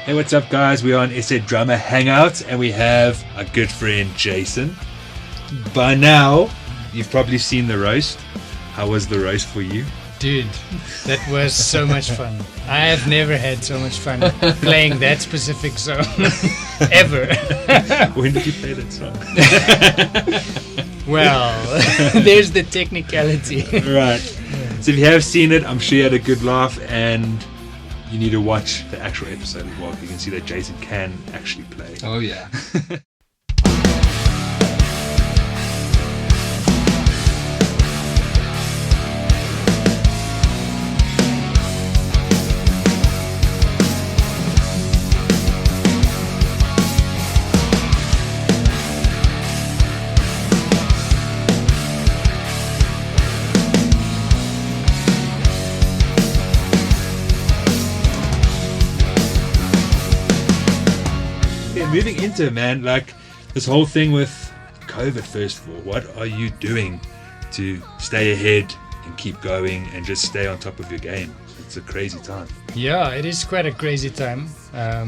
Hey, what's up, guys? We're on SA Drummer Hangout, and we have our good friend Jason. By now, you've probably seen the roast. How was the roast for you? Dude, that was so much fun. I have never had so much fun playing that specific song ever. When did you play that song? Well, there's the technicality. Right. So if you have seen it, I'm sure you had a good laugh, and you need to watch the actual episode as well. You can see that Jason can actually play. Oh yeah. Moving into it, man, like this whole thing with COVID, first of all, what are you doing to stay ahead and keep going and just stay on top of your game? It's a crazy time. Yeah, it is quite a crazy time. A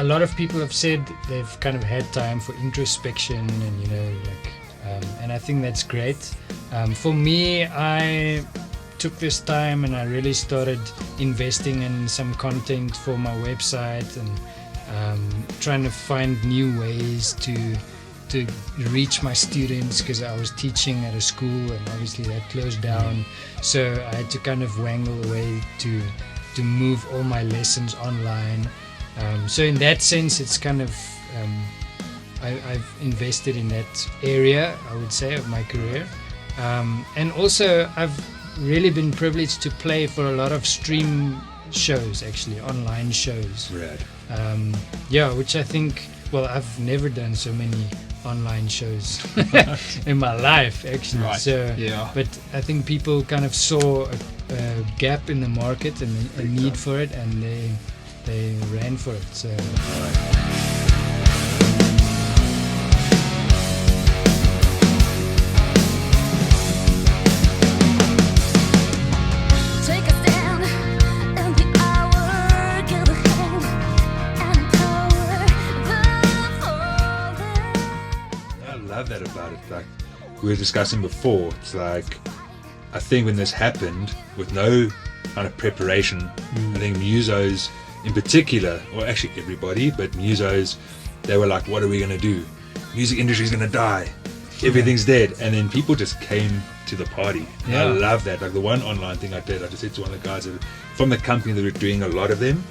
lot of people have said they've kind of had time for introspection and, and I think that's great. For me, I took this time and I really started investing in some content for my website and trying to find new ways to reach my students, because I was teaching at a school and obviously that closed down, so I had to kind of wangle a way to move all my lessons online. So in that sense, it's kind of I've invested in that area, I would say, of my career, and also I've really been privileged to play for a lot of stream shows, actually online shows. Rad. Which I think, I've never done so many online shows in my life, actually. Right. So, yeah. But I think people kind of saw a gap in the market and a need for it, and they ran for it. So. That about it, like we were discussing before, it's like I think when this happened with no kind of preparation, I think musos in particular, or actually everybody, but musos, they were like, what are we going to do? Music industry's going to die, everything's dead. And then people just came to the party. Yeah. I love that. Like the one online thing I did, I just said to one of the guys from the company that were doing a lot of them,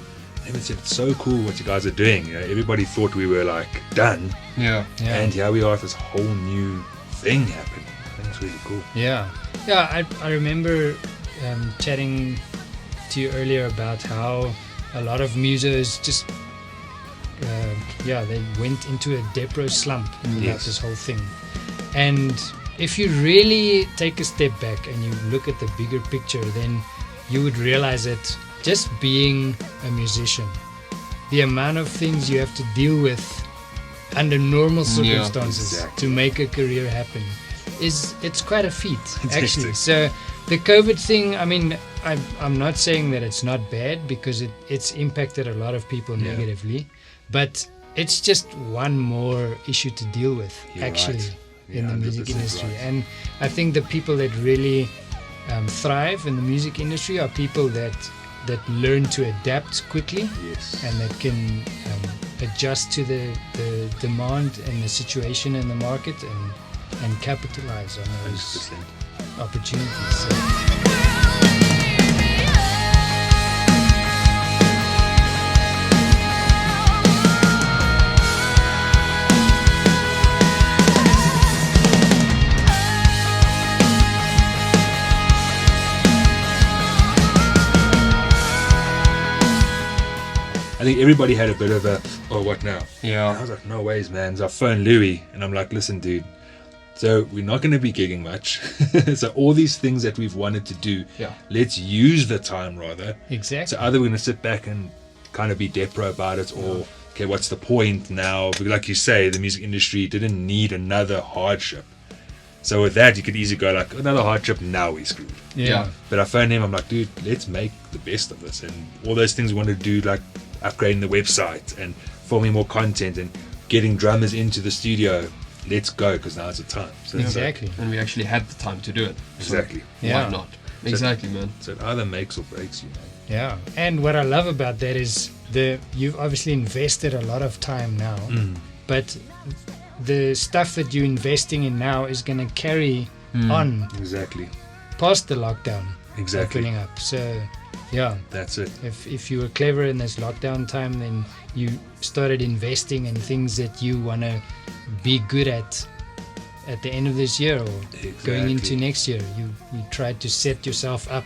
and they said, it's so cool what you guys are doing. Everybody thought we were like done. Yeah. And here we are, this whole new thing happened. I think it's really cool. Yeah. I remember chatting to you earlier about how a lot of musos just they went into a depro slump about this whole thing. And if you really take a step back and you look at the bigger picture, then you would realize that just being a musician, the amount of things you have to deal with under normal circumstances to make a career happen it's quite a feat, actually. So the COVID thing, I mean, I'm not saying that it's not bad, because it's impacted a lot of people negatively, but it's just one more issue to deal with. You're actually right. In the music industry. Right. And I think the people that really thrive in the music industry are people that learn to adapt quickly, and that can adjust to the demand and the situation in the market and capitalize on those 100% opportunities. So. I think everybody had a bit of a, what now? Yeah. And I was like, no ways, man. So I phoned Louis and I'm like, listen, dude, so we're not going to be gigging much. So all these things that we've wanted to do, let's use the time rather. Exactly. So either we're going to sit back and kind of be depro about it, or, okay, what's the point now? Because like you say, the music industry didn't need another hardship. So with that, you could easily go like, another hardship, now we're screwed. Yeah. But I phoned him, I'm like, dude, let's make the best of this. And all those things we wanted to do, like upgrading the website and filming more content and getting drummers into the studio. Let's go, because now's the time. So Exactly. And we actually had the time to do it. So Exactly. Yeah. why not? Exactly, man. So it either makes or breaks you, man. Yeah, and what I love about that is you've obviously invested a lot of time now, but the stuff that you're investing in now is going to carry on Exactly. past the lockdown. Exactly. Opening up. So, yeah, That's it. if you were clever in this lockdown time, then you started investing in things that you want to be good at the end of this year or going into next year. You tried to set yourself up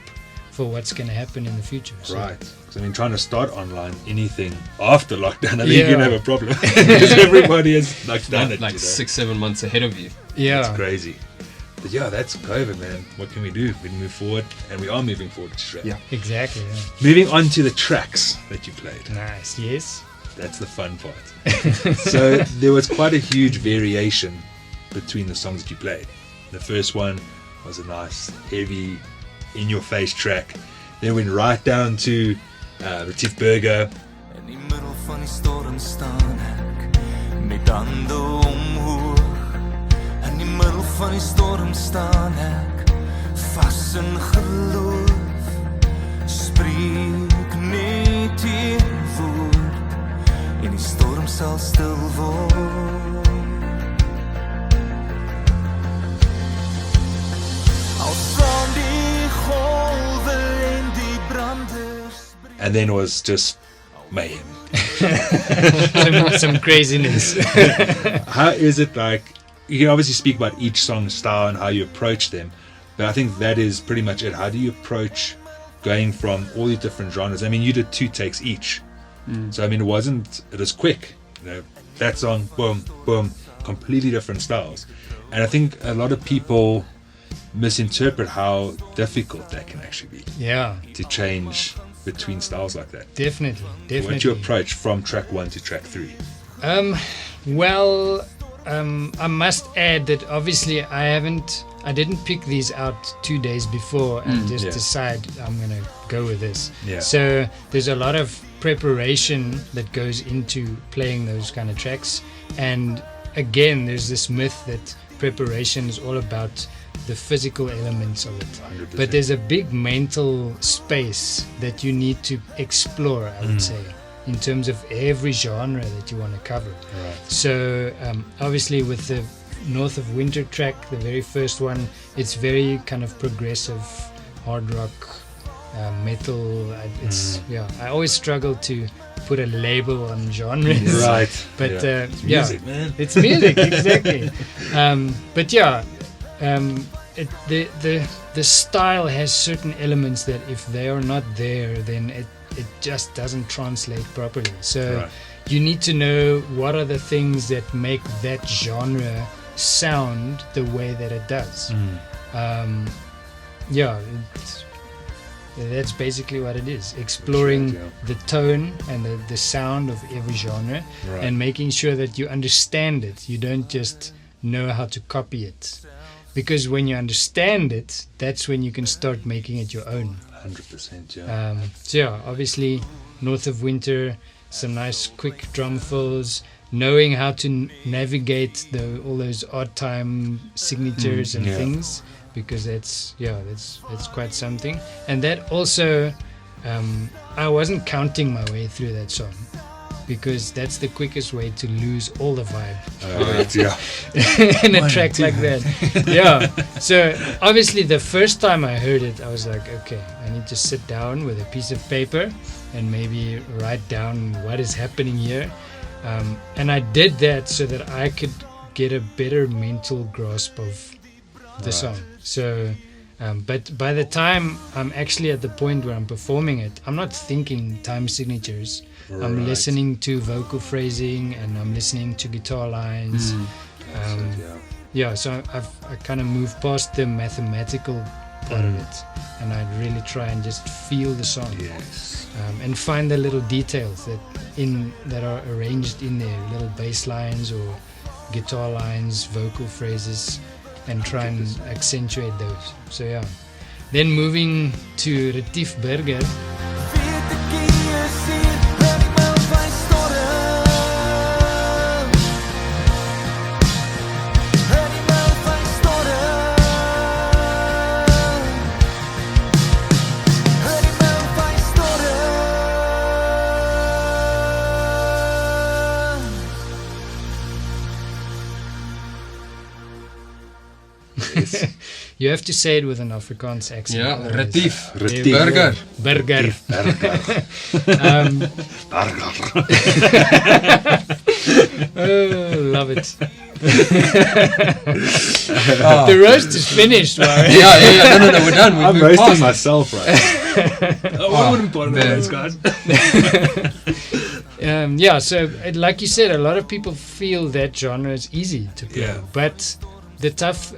for what's going to happen in the future. So. Right. Because I mean, trying to start online anything after lockdown, I think Yeah. you're gonna have a problem. Because everybody has done it. Like 6-7 months ahead of you. Yeah. It's crazy. But yeah, that's COVID, man. What can we do? We move forward, and we are moving forward. Yeah. Exactly. Yeah. Moving on to the tracks that you played. Nice. Yes. That's the fun part. So there was quite a huge variation between the songs that you played. The first one was a nice, heavy, in-your-face track. Then went right down to Retief Burger. In die middel van die storm staan ek met hande omhoog. In die middel van die storm staan ek vas in geloof. Spreek net die woord en die storm sal stil word. Al staan die golwe en die branders. And then it was just mayhem. some craziness. How is it like, you can obviously speak about each song's style and how you approach them, but I think that is pretty much it. How do you approach going from all these different genres? I mean, you did 2 takes each. So I mean, it was quick. You know, that song, boom, boom, completely different styles. And I think a lot of people misinterpret how difficult that can actually be Yeah. to change between styles like that. Definitely. What's your approach from track 1 to track 3? Well, I must add that obviously I didn't pick these out 2 days before and just decide I'm going to go with this. Yeah. So there's a lot of preparation that goes into playing those kind of tracks. And again, there's this myth that preparation is all about the physical elements of it. 100%. But there's a big mental space that you need to explore, I would say, in terms of every genre that you want to cover. Right. So obviously with the North of Winter track, the very first one, it's very kind of progressive, hard rock, metal. I always struggle to put a label on genres. Right. But It's music, man. it's music, exactly. But yeah, the style has certain elements that if they are not there, then it just doesn't translate properly. So you need to know what are the things that make that genre sound the way that it does. That's basically what it is. Exploring the tone and the sound of every genre and making sure that you understand it. You don't just know how to copy it. Because when you understand it, that's when you can start making it your own. 100%, yeah. So yeah, obviously North of Winter, some nice quick drum fills, knowing how to navigate all those odd time signatures and things, because that's quite something. And that also, I wasn't counting my way through that song, because that's the quickest way to lose all the vibe in a track like that. Yeah. So obviously the first time I heard it, I was like, okay, I need to sit down with a piece of paper and maybe write down what is happening here. And I did that so that I could get a better mental grasp of the song. So, but by the time I'm actually at the point where I'm performing it, I'm not thinking time signatures. I'm listening to vocal phrasing and I'm listening to guitar lines. So I kind of moved past the mathematical part of it, and I really try and just feel the song. And find the little details that are arranged in there, little bass lines or guitar lines, vocal phrases, and try and accentuate those. So yeah. Then moving to Retief Burger. Weet ek jy is hier, laat die You have to say it with an Afrikaans accent. Ja, always. retief. There we Burger. go. Burger. Oh, love it. The roast is finished, Warren. Yeah. No, we're done. We've I'm moved roasting past. myself right now. I wouldn't bother with those guys. So like you said, a lot of people feel that genre is easy to play. Yeah. But the tough,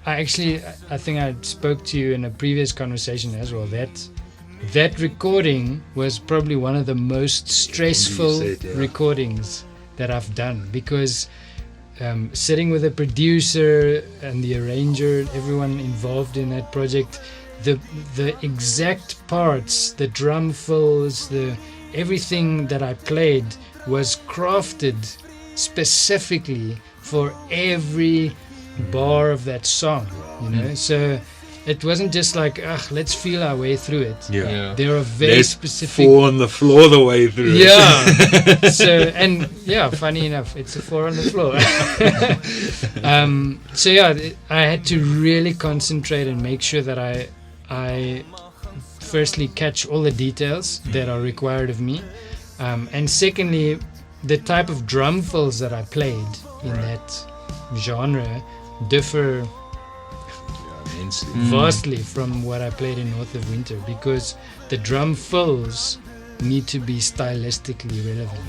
I think I spoke to you in a previous conversation as well, that recording was probably one of the most stressful recordings that I've done, because sitting with a producer and the arranger, everyone involved in that project, the exact parts, the drum fills, everything that I played was crafted specifically for every bar of that song, you know. So it wasn't just like, let's feel our way through it. Yeah. There are very Let's specific. fall on the floor the way through. Funny enough, it's a 4 on the floor. I had to really concentrate and make sure that I firstly catch all the details that are required of me, and secondly, the type of drum fills that I played in that genre differ vastly from what I played in North of Winter, because the drum fills need to be stylistically relevant.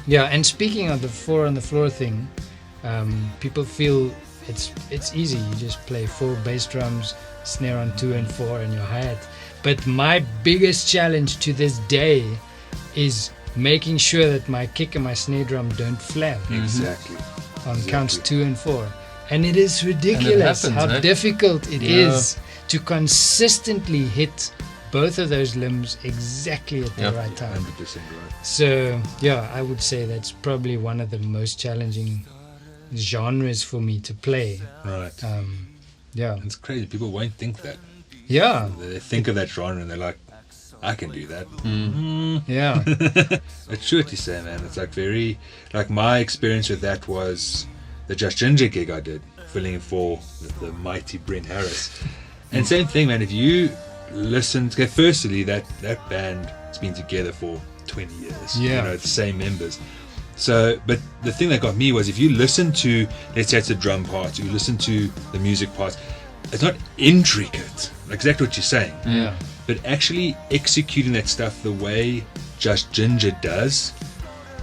Yeah, and speaking of the 4 on the floor thing, people feel it's easy. You just play 4 bass drums, snare on 2 and 4, and your hi-hat. But my biggest challenge to this day is making sure that my kick and my snare drum don't flab. Exactly. On counts 2 and 4. And it is ridiculous how difficult it is to consistently hit both of those limbs exactly at the right time. 100% right. So, I would say that's probably one of the most challenging genres for me to play. Right. It's crazy. People won't think that. Yeah. They think of that genre and they're like, I can do that. Yeah. It's true what you say, man. It's like my experience with that was the Just Ginger gig I did, filling in for the mighty Brent Harris. And same thing, man. If you listen to, firstly, that band has been together for 20 years. Yeah. The same members. So, but the thing that got me was if you listen to, let's say it's a drum part, you listen to the music part, it's not intricate, like exactly what you're saying. Yeah. But actually executing that stuff the way Just Ginger does,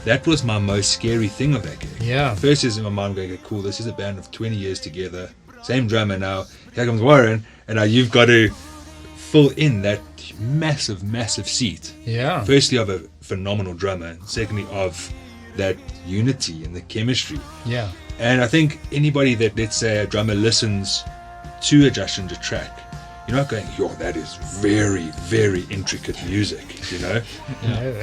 that was my most scary thing of that gig. Yeah. First is in my mind going, cool, this is a band of 20 years together, same drummer now, here comes Warren, and now you've got to fill in that massive seat. Yeah. Firstly of a phenomenal drummer, and secondly of that unity and the chemistry. Yeah. And I think anybody that, let's say, a drummer listens to a Just Ginger track, you're not going, that is very, very intricate music, Yeah.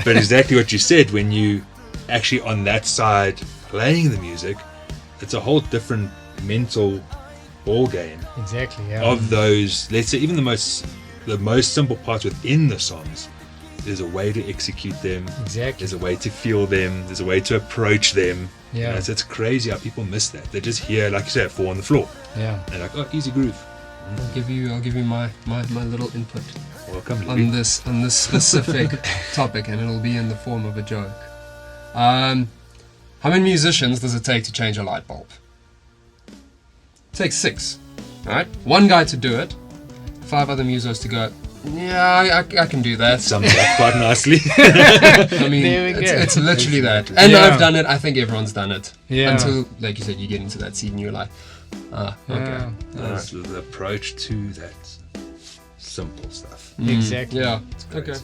But exactly what you said, when you actually on that side playing the music, it's a whole different mental ball game. Exactly. Yeah. Of those, let's say, even the most simple parts within the songs, there's a way to execute them. Exactly. There's a way to feel them. There's a way to approach them. Yeah. So it's crazy how people miss that. They just hear, like you said, 4 on the floor. Yeah. And like, oh, easy groove. I'll give you my little input Welcome, on this specific topic, and it'll be in the form of a joke. How many musicians does it take to change a light bulb? It takes 6. Alright? 1 guy to do it, 5 other musos to go, yeah, I can do that. Sums up quite nicely. I mean, There we go. it's literally that. And Yeah. I've done it. I think everyone's done it. Yeah. Until, like you said, you get into that seat and you're like, okay. Yeah. That's the approach to that simple stuff. Exactly. Yeah. It's crazy. Okay.